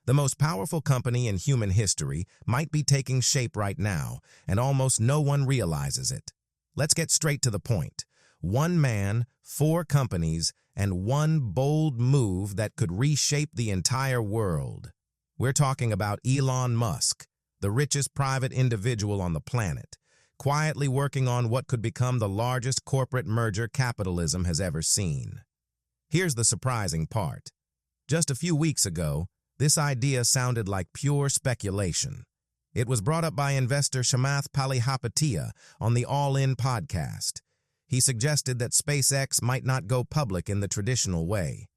The most powerful company in human history might be taking shape right now, and almost no one realizes it. Let's get straight to the point. One man, four companies, and one bold move that could reshape the entire world. We're talking about Elon Musk, the richest private individual on the planet, quietly working on what could become the largest corporate merger capitalism has ever seen. Here's the surprising part. Just a few weeks ago, this idea sounded like pure speculation. It was brought up by investor Shamath Palihapitiya on the All In podcast. He suggested that SpaceX might not go public in the traditional way.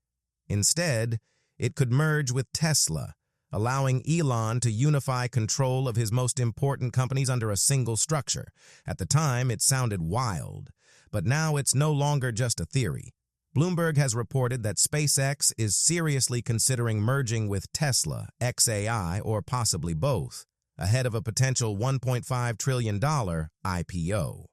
Instead, it could merge with Tesla, allowing Elon to unify control of his most important companies under a single structure. At the time, it sounded wild, but now it's no longer just a theory. Bloomberg has reported that SpaceX is seriously considering merging with Tesla, XAI, or possibly both, ahead of a potential $1.5 trillion IPO.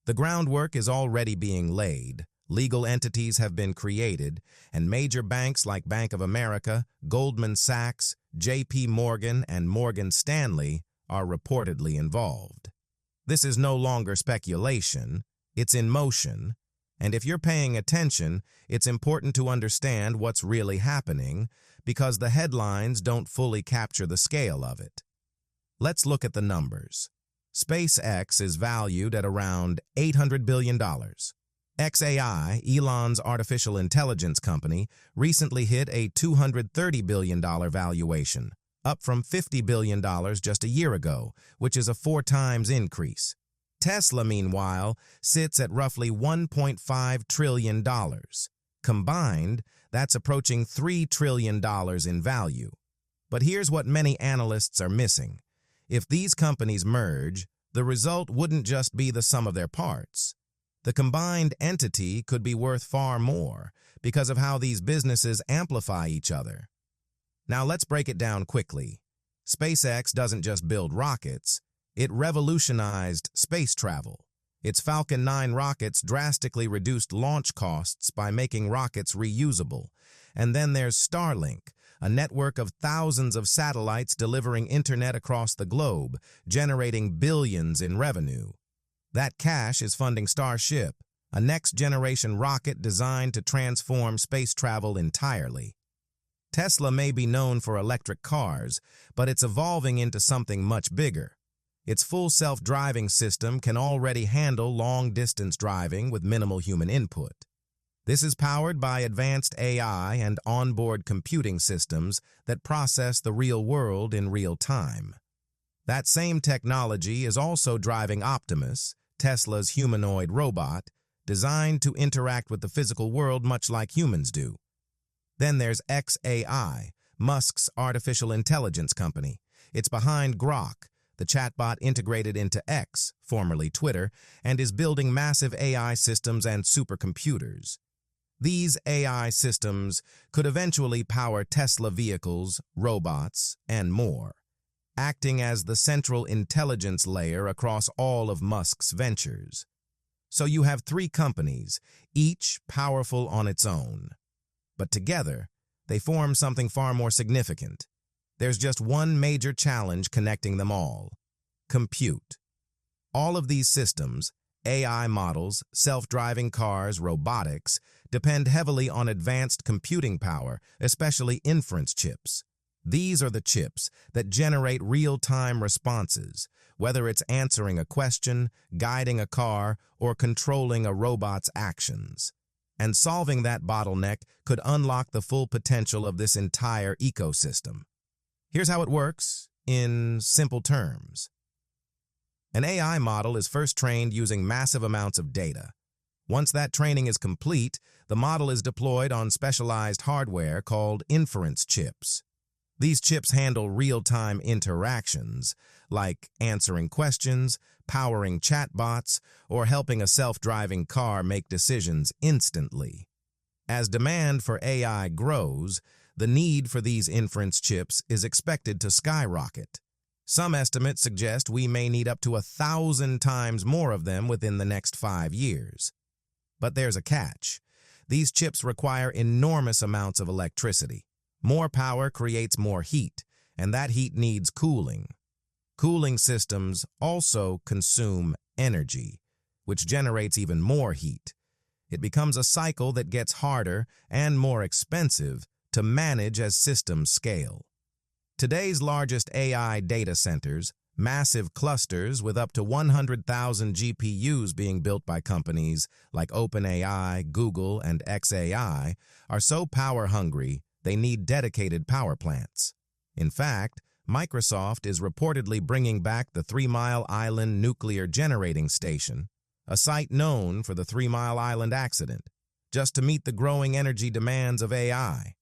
The groundwork is already being laid, legal entities have been created, and major banks like Bank of America, Goldman Sachs, JP Morgan, and Morgan Stanley are reportedly involved. This is no longer speculation, it's in motion. And if you're paying attention, it's important to understand what's really happening because the headlines don't fully capture the scale of it. Let's look at the numbers. SpaceX is valued at around $800 billion. XAI, Elon's artificial intelligence company, recently hit a $230 billion valuation, up from $50 billion just a year ago, which is a 4-times increase. Tesla, meanwhile, sits at roughly $1.5 trillion. Combined, that's approaching $3 trillion in value. But here's what many analysts are missing. If these companies merge, the result wouldn't just be the sum of their parts. The combined entity could be worth far more because of how these businesses amplify each other. Now let's break it down quickly. SpaceX doesn't just build rockets. It revolutionized space travel. Its Falcon 9 rockets drastically reduced launch costs by making rockets reusable. And then there's Starlink, a network of thousands of satellites delivering internet across the globe, generating billions in revenue. That cash is funding Starship, a next-generation rocket designed to transform space travel entirely. Tesla may be known for electric cars, but it's evolving into something much bigger. Its full self-driving system can already handle long-distance driving with minimal human input. This is powered by advanced AI and onboard computing systems that process the real world in real time. That same technology is also driving Optimus, Tesla's humanoid robot, designed to interact with the physical world much like humans do. Then there's XAI, Musk's artificial intelligence company. It's behind Grok, the chatbot integrated into X, formerly Twitter, and is building massive AI systems and supercomputers. These AI systems could eventually power Tesla vehicles, robots, and more, acting as the central intelligence layer across all of Musk's ventures. So you have 3 companies, each powerful on its own. But together, they form something far more significant. There's just one major challenge connecting them all: compute. All of these systems, AI models, self-driving cars, robotics, depend heavily on advanced computing power, especially inference chips. These are the chips that generate real-time responses, whether it's answering a question, guiding a car, or controlling a robot's actions. And solving that bottleneck could unlock the full potential of this entire ecosystem. Here's how it works in simple terms. An AI model is first trained using massive amounts of data. Once that training is complete, the model is deployed on specialized hardware called inference chips. These chips handle real-time interactions, like answering questions, powering chatbots, or helping a self-driving car make decisions instantly. As demand for AI grows, the need for these inference chips is expected to skyrocket. Some estimates suggest we may need up to 1,000 times more of them within the next 5 years. But there's a catch. These chips require enormous amounts of electricity. More power creates more heat, and that heat needs cooling. Cooling systems also consume energy, which generates even more heat. It becomes a cycle that gets harder and more expensive to manage as systems scale. Today's largest AI data centers, massive clusters with up to 100,000 GPUs being built by companies like OpenAI, Google, and xAI, are so power-hungry they need dedicated power plants. In fact, Microsoft is reportedly bringing back the 3 Mile Island nuclear generating station, a site known for the 3 Mile Island accident, just to meet the growing energy demands of AI.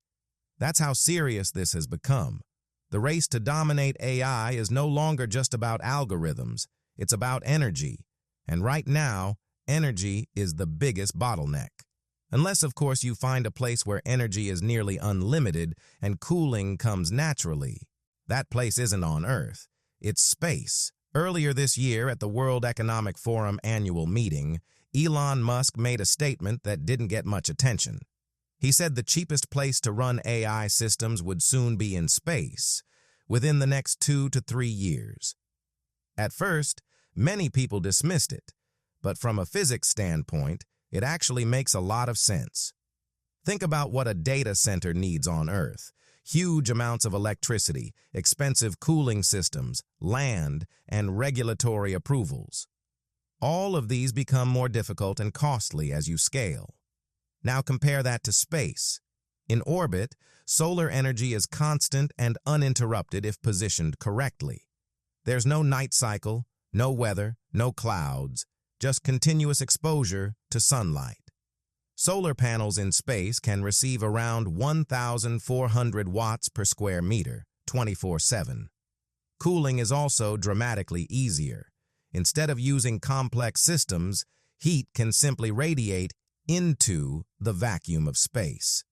That's how serious this has become. The race to dominate AI is no longer just about algorithms, it's about energy. And right now, energy is the biggest bottleneck. Unless, of course, you find a place where energy is nearly unlimited and cooling comes naturally. That place isn't on Earth, it's space. Earlier this year at the World Economic Forum annual meeting, Elon Musk made a statement that didn't get much attention. He said the cheapest place to run AI systems would soon be in space, within the next 2 to 3 years. At first, many people dismissed it, but from a physics standpoint, it actually makes a lot of sense. Think about what a data center needs on Earth. Huge amounts of electricity, expensive cooling systems, land, and regulatory approvals. All of these become more difficult and costly as you scale. Now compare that to space. In orbit, solar energy is constant and uninterrupted if positioned correctly. There's no night cycle, no weather, no clouds, just continuous exposure to sunlight. Solar panels in space can receive around 1,400 watts per square meter, 24/7. Cooling is also dramatically easier. Instead of using complex systems, heat can simply radiate into the vacuum of space.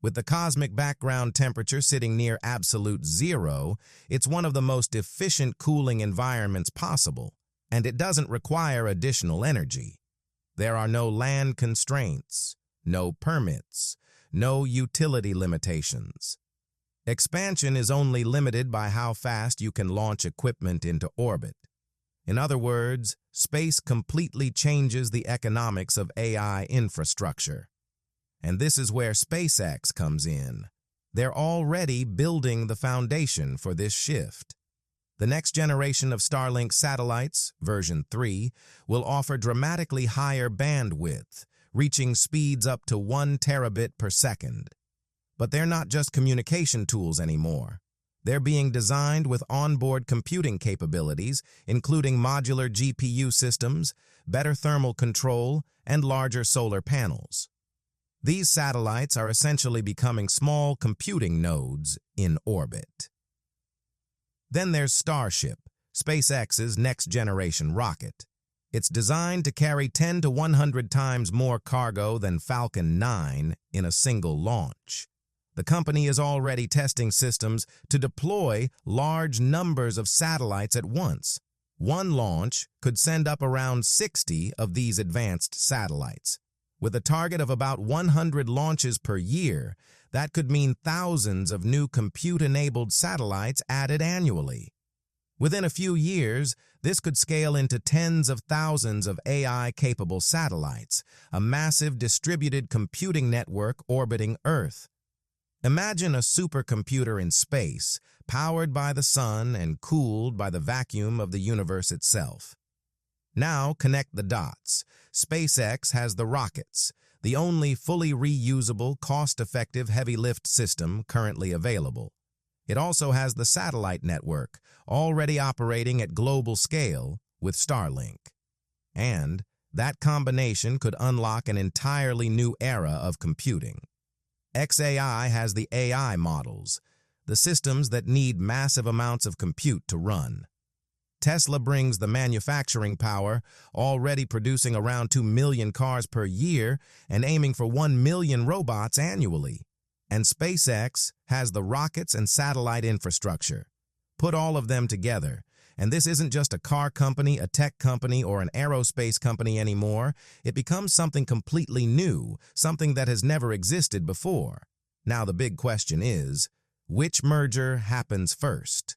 With the cosmic background temperature sitting near absolute zero, it's one of the most efficient cooling environments possible, and it doesn't require additional energy. There are no land constraints, no permits, no utility limitations. Expansion is only limited by how fast you can launch equipment into orbit. In other words, space completely changes the economics of AI infrastructure. And this is where SpaceX comes in. They're already building the foundation for this shift. The next generation of Starlink satellites, version 3, will offer dramatically higher bandwidth, reaching speeds up to 1 terabit per second. But they're not just communication tools anymore. They're being designed with onboard computing capabilities, including modular GPU systems, better thermal control, and larger solar panels. These satellites are essentially becoming small computing nodes in orbit. Then there's Starship, SpaceX's next-generation rocket. It's designed to carry 10 to 100 times more cargo than Falcon 9 in a single launch. The company is already testing systems to deploy large numbers of satellites at once. One launch could send up around 60 of these advanced satellites. With a target of about 100 launches per year, that could mean thousands of new compute-enabled satellites added annually. Within a few years, this could scale into tens of thousands of AI-capable satellites, a massive distributed computing network orbiting Earth. Imagine a supercomputer in space, powered by the sun and cooled by the vacuum of the universe itself. Now connect the dots. SpaceX has the rockets, the only fully reusable, cost-effective heavy-lift system currently available. It also has the satellite network, already operating at global scale with Starlink. And that combination could unlock an entirely new era of computing. xAI has the AI models, the systems that need massive amounts of compute to run. Tesla brings the manufacturing power, already producing around 2 million cars per year and aiming for 1 million robots annually. And SpaceX has the rockets and satellite infrastructure. Put all of them together, and this isn't just a car company, a tech company, or an aerospace company anymore. It becomes something completely new, something that has never existed before. Now the big question is, which merger happens first?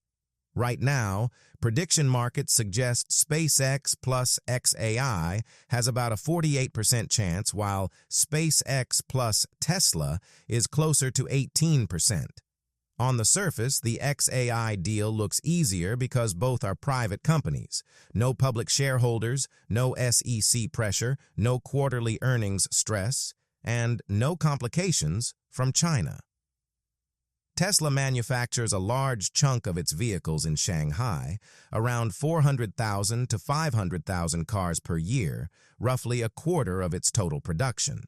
Right now, prediction markets suggest SpaceX plus xAI has about a 48% chance, while SpaceX plus Tesla is closer to 18%. On the surface, the xAI deal looks easier because both are private companies. No public shareholders, no SEC pressure, no quarterly earnings stress, and no complications from China. Tesla manufactures a large chunk of its vehicles in Shanghai, around 400,000 to 500,000 cars per year, roughly a quarter of its total production.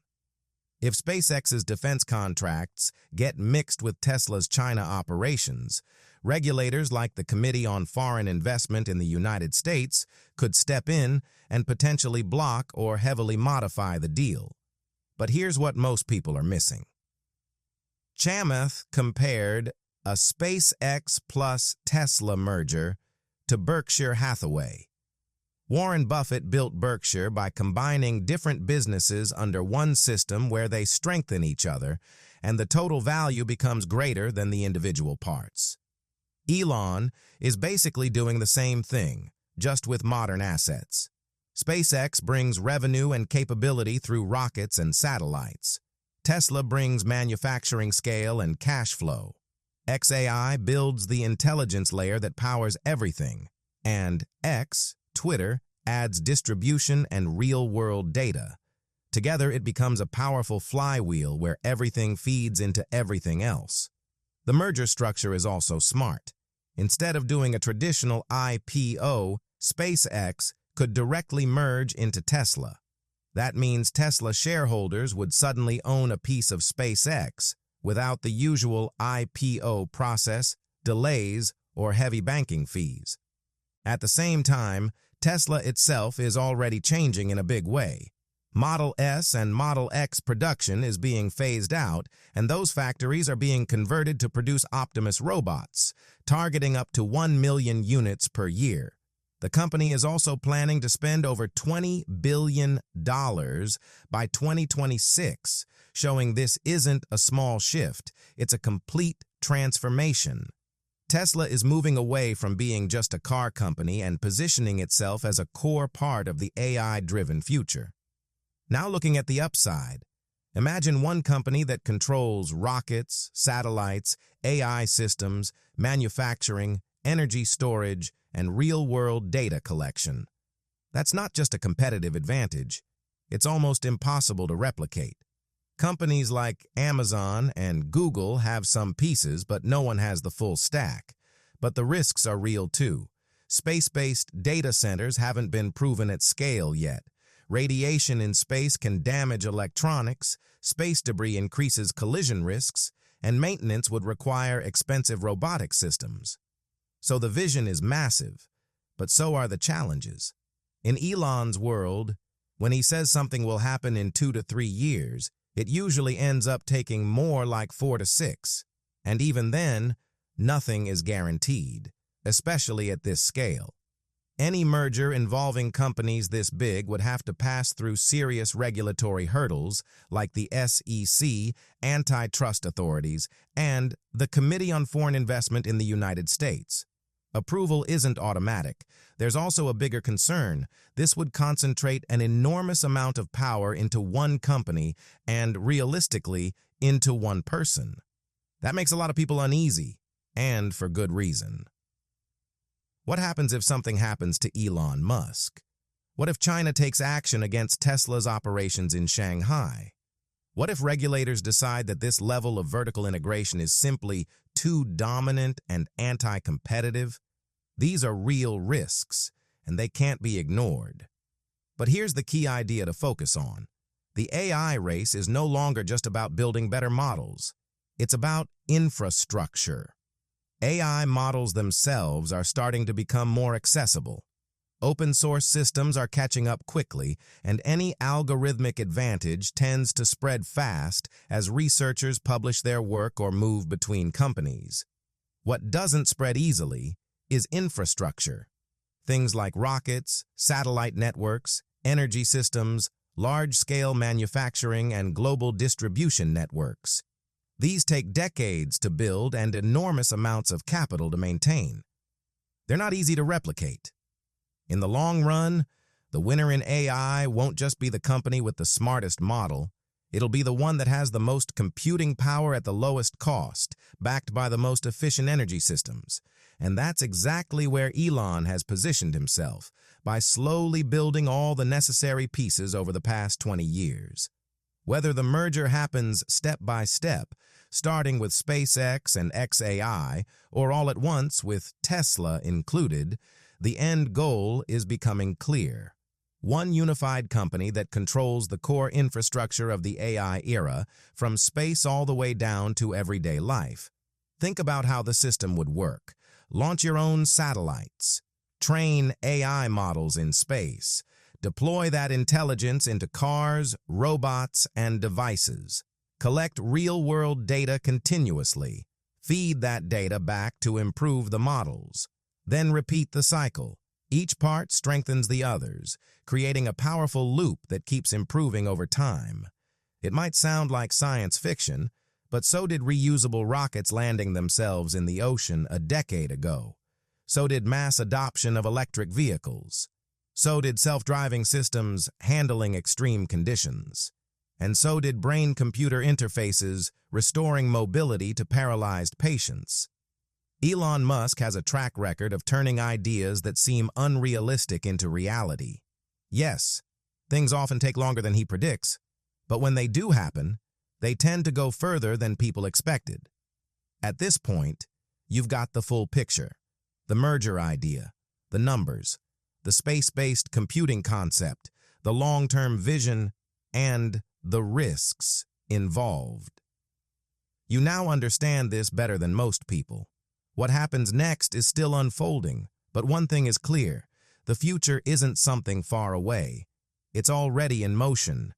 If SpaceX's defense contracts get mixed with Tesla's China operations, regulators like the Committee on Foreign Investment in the United States could step in and potentially block or heavily modify the deal. But here's what most people are missing. Chamath compared a SpaceX plus Tesla merger to Berkshire Hathaway. Warren Buffett built Berkshire by combining different businesses under one system where they strengthen each other, and the total value becomes greater than the individual parts. Elon is basically doing the same thing, just with modern assets. SpaceX brings revenue and capability through rockets and satellites. Tesla brings manufacturing scale and cash flow. xAI builds the intelligence layer that powers everything, and X, Twitter, adds distribution and real-world data. Together, it becomes a powerful flywheel where everything feeds into everything else. The merger structure is also smart. Instead of doing a traditional IPO, SpaceX could directly merge into Tesla. That means Tesla shareholders would suddenly own a piece of SpaceX without the usual IPO process, delays, or heavy banking fees. At the same time, Tesla itself is already changing in a big way. Model S and Model X production is being phased out, and those factories are being converted to produce Optimus robots, targeting up to 1 million units per year. The company is also planning to spend over $20 billion by 2026, showing this isn't a small shift, it's a complete transformation. Tesla is moving away from being just a car company and positioning itself as a core part of the AI-driven future. Now looking at the upside, imagine one company that controls rockets, satellites, AI systems, manufacturing, energy storage, and real-world data collection. That's not just a competitive advantage, it's almost impossible to replicate. Companies like Amazon and Google have some pieces, but no one has the full stack. But the risks are real too. Space-based data centers haven't been proven at scale yet. Radiation in space can damage electronics, space debris increases collision risks, and maintenance would require expensive robotic systems. So the vision is massive, but so are the challenges. In Elon's world, when he says something will happen in 2 to 3 years, it usually ends up taking more like 4 to 6. And even then, nothing is guaranteed, especially at this scale. Any merger involving companies this big would have to pass through serious regulatory hurdles like the SEC, antitrust authorities, and the Committee on Foreign Investment in the United States. Approval isn't automatic. There's also a bigger concern. This would concentrate an enormous amount of power into one company and, realistically, into one person. That makes a lot of people uneasy, and for good reason. What happens if something happens to Elon Musk? What if China takes action against Tesla's operations in Shanghai? What if regulators decide that this level of vertical integration is simply too dominant and anti-competitive? These are real risks, and they can't be ignored. But here's the key idea to focus on. The AI race is no longer just about building better models. It's about infrastructure. AI models themselves are starting to become more accessible. Open-source systems are catching up quickly, and any algorithmic advantage tends to spread fast as researchers publish their work or move between companies. What doesn't spread easily is infrastructure. Things like rockets, satellite networks, energy systems, large-scale manufacturing, and global distribution networks. These take decades to build and enormous amounts of capital to maintain. They're not easy to replicate. In the long run, the winner in AI won't just be the company with the smartest model. It'll be the one that has the most computing power at the lowest cost, backed by the most efficient energy systems. And that's exactly where Elon has positioned himself, by slowly building all the necessary pieces over the past 20 years. Whether the merger happens step by step, starting with SpaceX and XAI, or all at once with Tesla included, the end goal is becoming clear. One unified company that controls the core infrastructure of the AI era, from space all the way down to everyday life. Think about how the system would work. Launch your own satellites. Train AI models in space. Deploy that intelligence into cars, robots, and devices. Collect real-world data continuously. Feed that data back to improve the models. Then repeat the cycle. Each part strengthens the others, creating a powerful loop that keeps improving over time. It might sound like science fiction, but so did reusable rockets landing themselves in the ocean a decade ago. So did mass adoption of electric vehicles. So did self-driving systems handling extreme conditions. And so did brain-computer interfaces restoring mobility to paralyzed patients. Elon Musk has a track record of turning ideas that seem unrealistic into reality. Yes, things often take longer than he predicts, but when they do happen, they tend to go further than people expected. At this point, you've got the full picture: the merger idea, the numbers, the space-based computing concept, the long-term vision, and the risks involved. You now understand this better than most people. What happens next is still unfolding, but one thing is clear: the future isn't something far away. It's already in motion,